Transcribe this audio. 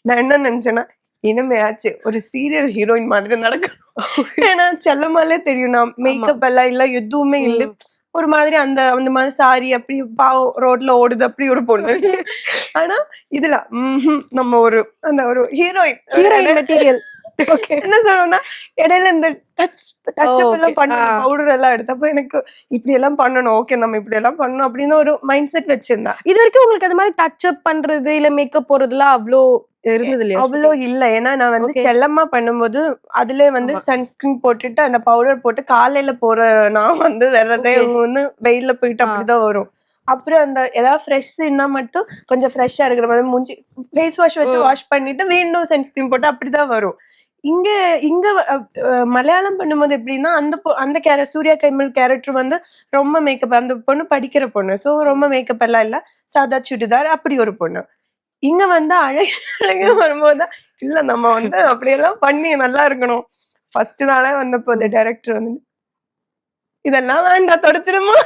நான் என்ன நினைச்சேன்னா இனிமையாச்சு ஒரு சீரியல் ஹீரோயின் மாதிரி நடக்கணும். ஏன்னா செல்லமாலே தெரியும் நான் மேக்கப் எல்லாம் இல்ல எதுவுமே இல்லை. ஒரு மாதிரி அந்த அந்த மாதிரி சாரி அப்படி பாவம் ரோட்ல ஓடுது அப்படி ஒரு பொண்ணு. ஆனா இதுல நம்ம ஒரு அந்த ஒரு ஹீரோயின் மெட்டீரியல். என்ன சொல்லணும்னா இடையில இந்த டச்சப் எல்லாம் பண்ண பவுடர் எல்லாம் எடுத்தப்ப எனக்கு இப்படி எல்லாம் பண்ணணும், ஓகே நம்ம இப்படி எல்லாம் பண்ணணும் அப்படின்னு ஒரு மைண்ட் செட் வச்சிருந்தேன். இது வரைக்கும் உங்களுக்கு அது மாதிரி டச்சப் பண்றது இல்ல மேக்கப் போறதுலாம் அவ்வளோ இருந்தது இல்லையா? அவ்வளோ இல்ல. ஏன்னா நான் வந்து செல்லமா பண்ணும்போது அதுல வந்து சன்ஸ்கிரீன் போட்டுட்டு அந்த பவுடர் போட்டு காலையில போற நான் வந்து வர்றதே ஒண்ணு வெயில்ல போயிட்டு அப்படிதான் வரும். அப்புறம் அந்த ஏதாவது ஃப்ரெஷ்னா மட்டும் கொஞ்சம் ஃப்ரெஷ்ஷா இருக்கிற மாதிரி மூஞ்சி ஃபேஸ் வாஷ் வச்சு வாஷ் பண்ணிட்டு மீண்டும் சன்ஸ்கிரீன் போட்டு அப்படிதான் வரும். இங்க இங்க மலையாளம் பண்ணும்போது எப்படின்னா அந்த சூர்யா கைமல் கேரக்டர் வந்து ரொம்ப மேக்கப், அந்த பொண்ணு படிக்கிற பொண்ணு, சோ ரொம்ப மேக்கப் எல்லாம் இல்ல, சாதா சுடிதார் அப்படி ஒரு பொண்ணு. இங்க வந்து அழகா வரும்போது இல்ல நம்ம வந்து அப்படியெல்லாம் பண்ணி நல்லா இருக்கணும். ஃபர்ஸ்ட் நாளே வந்தப்போ டைரக்டர் வந்து இதெல்லாம் வேண்டாம் தொடச்சிடுமா